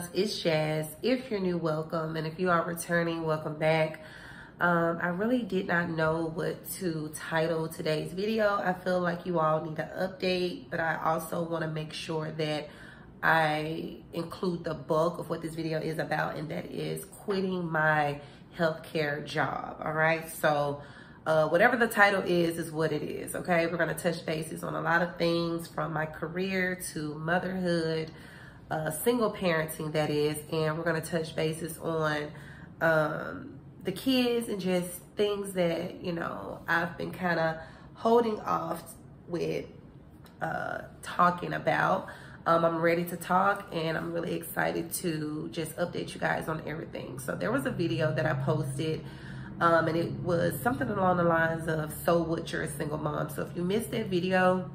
loves, it's Jazz. If you're new, welcome, and if you are returning, welcome back. I really did not know what to title today's video. I feel like you all need an update, but I also want to make sure that I include the bulk of what this video is about, and that is quitting my healthcare job. All right, so whatever the title is what it is. Okay, we're going to touch bases on a lot of things, from my career to motherhood, single parenting, that is, and we're going to touch bases on the kids and just things that, you know, I've been kind of holding off with talking about. I'm ready to talk, and I'm really excited to just update you guys on everything. So there was a video that I posted, and it was something along the lines of, so what, you're a single mom. So if you missed that video,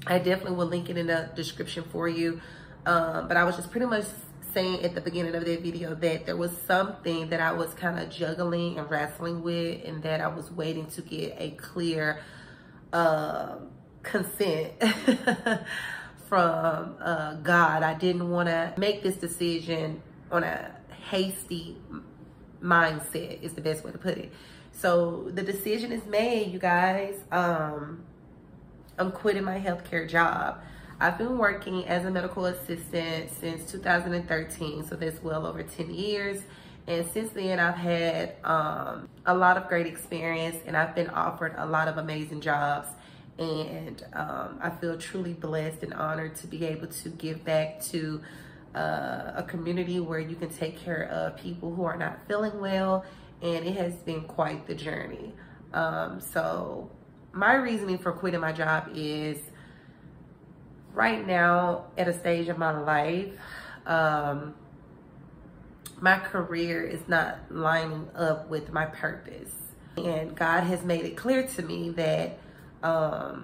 I definitely will link it in the description for you. But I was just pretty much saying at the beginning of that video that there was something that I was kind of juggling and wrestling with, and that I was waiting to get a clear consent from God. I didn't want to make this decision on a hasty mindset, is the best way to put it. So the decision is made, you guys. I'm quitting my healthcare job. I've been working as a medical assistant since 2013, so that's well over 10 years. And since then, I've had a lot of great experience, and I've been offered a lot of amazing jobs. And I feel truly blessed and honored to be able to give back to a community where you can take care of people who are not feeling well. And it has been quite the journey. So my reasoning for quitting my job is, right now, at a stage of my life, my career is not lining up with my purpose. And God has made it clear to me that I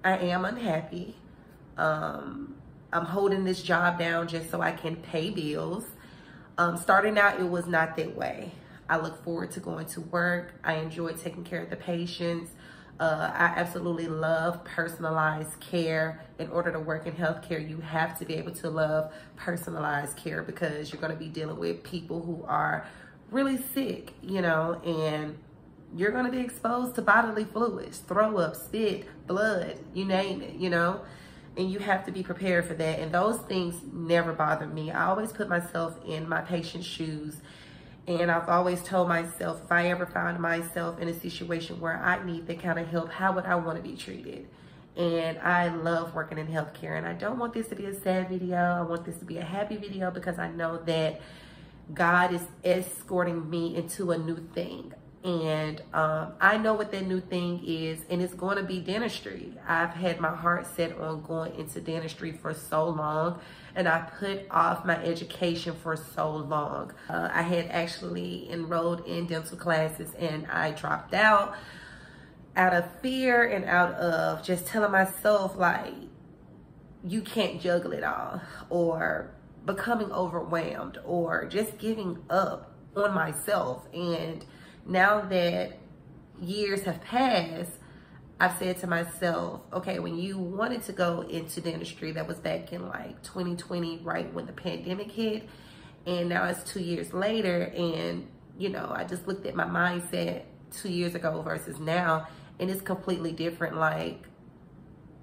am unhappy. I'm holding this job down just so I can pay bills. Starting out, it was not that way. I look forward to going to work. I enjoy taking care of the patients. I absolutely love personalized care. In order to work in healthcare, you have to be able to love personalized care, because you're going to be dealing with people who are really sick, you know, and you're going to be exposed to bodily fluids, throw up, spit, blood, you name it, you know, and you have to be prepared for that. And those things never bother me. I always put myself in my patient's shoes. And I've always told myself, if I ever found myself in a situation where I need that kind of help, how would I want to be treated? And I love working in healthcare. And I don't want this to be a sad video. I want this to be a happy video, because I know that God is escorting me into a new thing. And I know what that new thing is, and it's going to be dentistry. I've had my heart set on going into dentistry for so long, and I put off my education for so long. I had actually enrolled in dental classes, and I dropped out of fear and out of just telling myself, like, you can't juggle it all, or becoming overwhelmed, or just giving up on myself. And now that years have passed, I've said to myself, okay, when you wanted to go into dentistry, that was back in like 2020, right when the pandemic hit. And now it's 2 years later. And, you know, I just looked at my mindset 2 years ago versus now, and it's completely different. Like,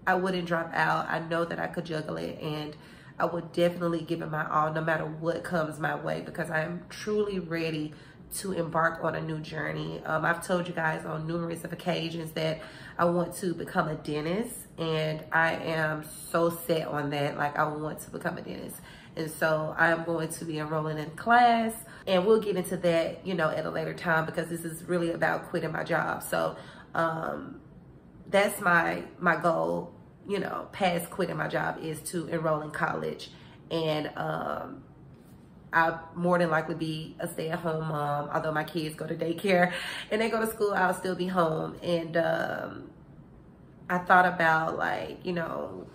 I wouldn't drop out. I know that I could juggle it, and I would definitely give it my all, no matter what comes my way, because I am truly ready to embark on a new journey. I've told you guys on numerous occasions that I want to become a dentist, and I am so set on that. Like, I want to become a dentist. And so I'm going to be enrolling in class, and we'll get into that, you know, at a later time, because this is really about quitting my job. So that's my goal, you know, past quitting my job, is to enroll in college. And I'll more than likely be a stay-at-home mom. Although my kids go to daycare and they go to school, I'll still be home. And I thought about, like, you know,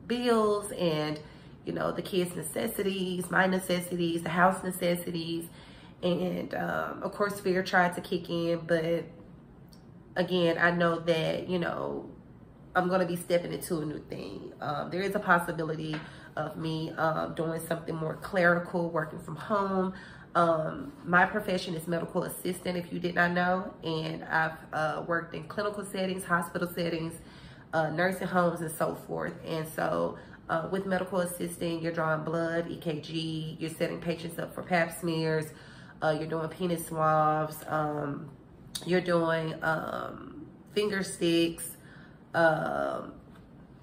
bills and, you know, the kids' necessities, my necessities, the house necessities. And of course, fear tried to kick in. But again, I know that, you know, I'm going to be stepping into a new thing. There is a possibility of me doing something more clerical, working from home. My profession is medical assistant, if you did not know, and I've worked in clinical settings, hospital settings, nursing homes, and so forth. And so with medical assisting, you're drawing blood, EKG, you're setting patients up for pap smears, you're doing penis swabs, you're doing finger sticks,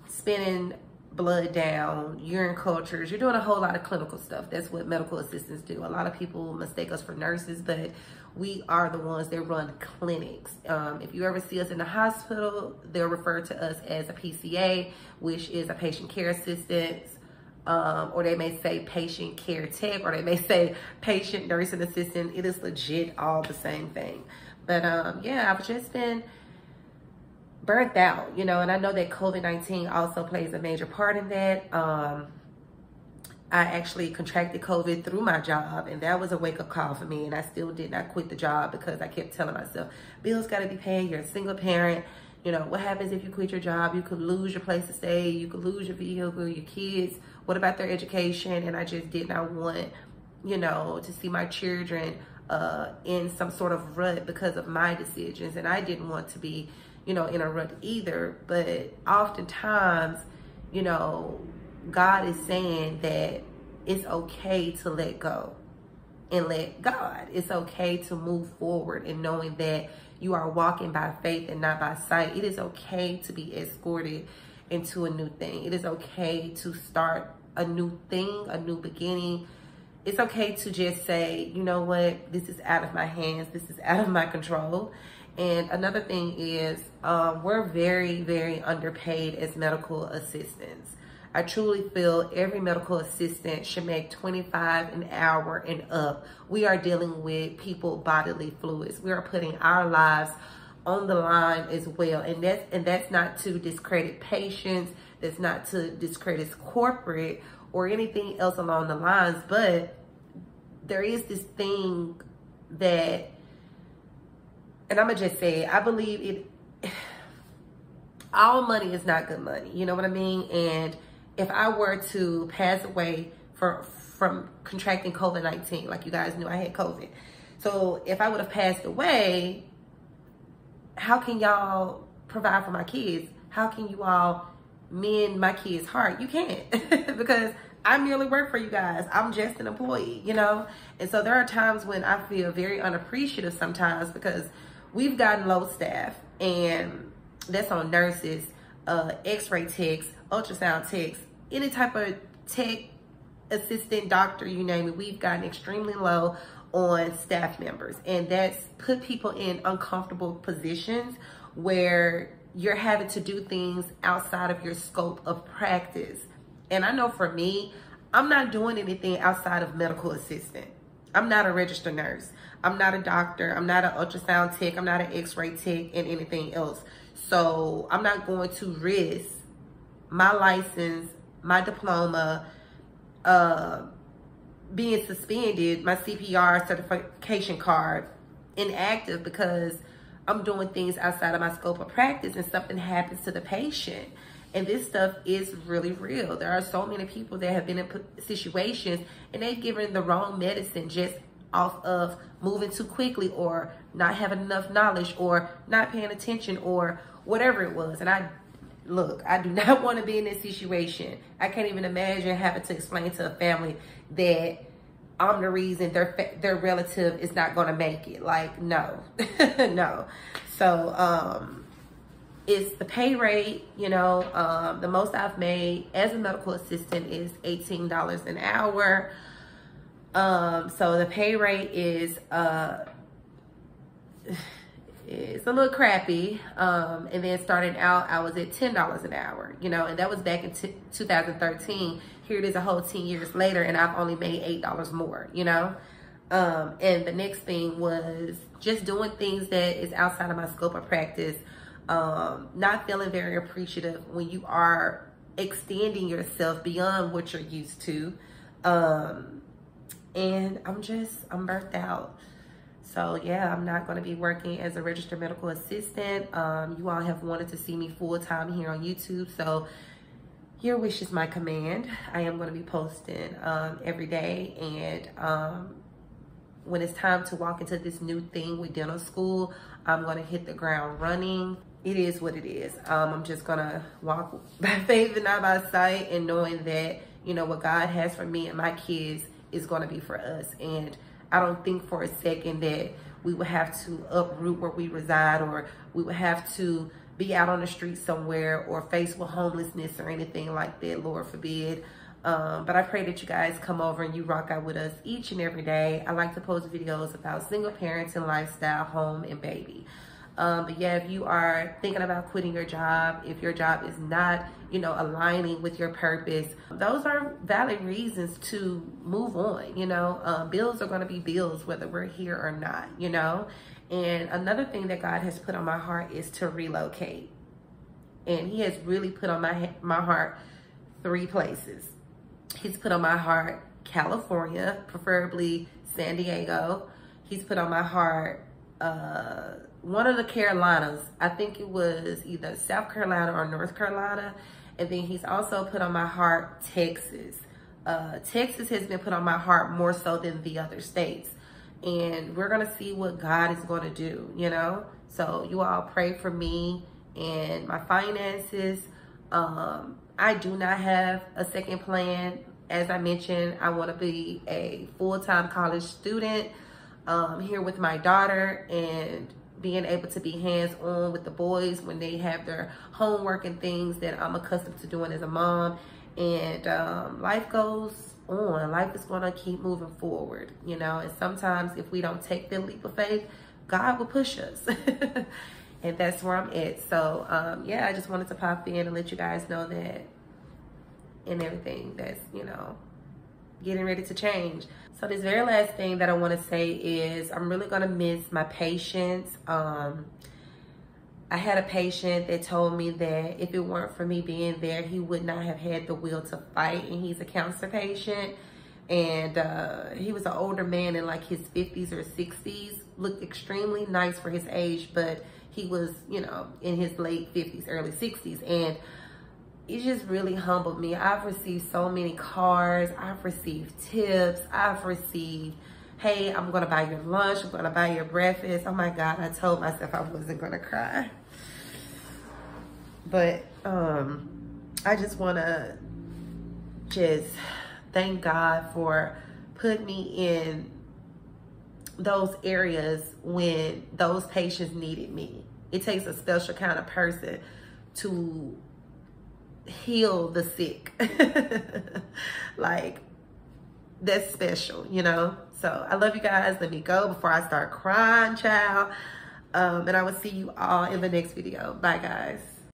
spinning blood down, urine cultures. You're doing a whole lot of clinical stuff. That's what medical assistants do. A lot of people mistake us for nurses, but we are the ones that run clinics. If you ever see us in the hospital, they'll refer to us as a PCA, which is a patient care assistant, or they may say patient care tech, or they may say patient nursing assistant. It is legit all the same thing. But yeah, I've just been burnt out, you know, and I know that COVID-19 also plays a major part in that. I actually contracted COVID through my job, and that was a wake-up call for me, and I still did not quit the job because I kept telling myself, bills got to be paid, you're a single parent, you know, what happens if you quit your job? You could lose your place to stay, you could lose your vehicle, your kids, what about their education? And I just did not want, you know, to see my children in some sort of rut because of my decisions, and I didn't want to be, you know, in a rut either. But oftentimes, you know, God is saying that it's okay to let go and let God. It's okay to move forward and knowing that you are walking by faith and not by sight. It is okay to be escorted into a new thing. It is okay to start a new thing, a new beginning. It's okay to just say, you know what, this is out of my hands. This is out of my control. And another thing is we're very, very underpaid as medical assistants. I truly feel every medical assistant should make $25 an hour and up. We are dealing with people bodily fluids. We are putting our lives on the line as well. And that's not to discredit patients. That's not to discredit corporate or anything else along the lines. But there is this thing that, and I'm going to just say it, I believe it, all money is not good money. You know what I mean? And if I were to pass away from contracting COVID-19, like you guys knew I had COVID. So if I would have passed away, how can y'all provide for my kids? How can you all mend my kids' heart? You can't because I merely work for you guys. I'm just an employee, you know? And so there are times when I feel very unappreciative sometimes because we've gotten low staff, and that's on nurses, x-ray techs, ultrasound techs, any type of tech, assistant, doctor, you name it. We've gotten extremely low on staff members, and that's put people in uncomfortable positions where you're having to do things outside of your scope of practice. And I know for me, I'm not doing anything outside of medical assistant. I'm not a registered nurse. I'm not a doctor. I'm not an ultrasound tech. I'm not an x-ray tech and anything else. So I'm not going to risk my license, my diploma, being suspended, my CPR certification card inactive because I'm doing things outside of my scope of practice and something happens to the patient. And this stuff is really real. There are so many people that have been in situations and they've given the wrong medicine just off of moving too quickly or not having enough knowledge or not paying attention or whatever it was. And I do not want to be in this situation. I can't even imagine having to explain to a family that I'm the reason their relative is not going to make it. Like, no, no. So, it's the pay rate, you know, the most I've made as a medical assistant is $18 an hour. So the pay rate is it's a little crappy. And then starting out, I was at $10 an hour, you know, and that was back in 2013. Here it is a whole 10 years later, and I've only made $8 more, you know. And the next thing was just doing things that is outside of my scope of practice. Not feeling very appreciative when you are extending yourself beyond what you're used to. And I'm burnt out. So yeah, I'm not going to be working as a registered medical assistant. You all have wanted to see me full time here on YouTube. So your wish is my command. I am going to be posting every day, and when it's time to walk into this new thing with dental school, I'm going to hit the ground running. It is what it is. I'm just going to walk by faith and not by sight, and knowing that, you know, what God has for me and my kids is going to be for us. And I don't think for a second that we would have to uproot where we reside, or we would have to be out on the street somewhere or faced with homelessness or anything like that, Lord forbid. But I pray that you guys come over and you rock out with us each and every day. I like to post videos about single parenting, lifestyle, home, and baby. But yeah, if you are thinking about quitting your job, if your job is not, you know, aligning with your purpose, those are valid reasons to move on. You know, bills are going to be bills whether we're here or not, you know. And another thing that God has put on my heart is to relocate. And he has really put on my heart 3 places. He's put on my heart California, preferably San Diego. He's put on my heart one of the Carolinas. I think it was either South Carolina or North Carolina. And then he's also put on my heart Texas. Texas has been put on my heart more so than the other states. And we're going to see what God is going to do, you know. So you all pray for me and my finances. I do not have a second plan. As I mentioned, I want to be a full-time college student here with my daughter, and being able to be hands-on with the boys when they have their homework and things that I'm accustomed to doing as a mom. And life goes on. Life is going to keep moving forward, you know. And sometimes if we don't take the leap of faith, God will push us. And that's where I'm at. So yeah, I just wanted to pop in and let you guys know that, and everything that's, you know, getting ready to change. So this very last thing that I want to say is I'm really going to miss my patients. I had a patient that told me that if it weren't for me being there, he would not have had the will to fight. And he's a cancer patient. And he was an older man in like his 50s or 60s. Looked extremely nice for his age, but he was, you know, in his late 50s, early 60s. And it just really humbled me. I've received so many cards. I've received tips. I've received, hey, I'm going to buy your lunch. I'm going to buy your breakfast. Oh my God, I told myself I wasn't going to cry. But I just want to just thank God for putting me in those areas when those patients needed me. It takes a special kind of person to heal the sick. Like, that's special, you know. So I love you guys. Let me go before I start crying, child. And I will see you all in the next video. Bye, guys.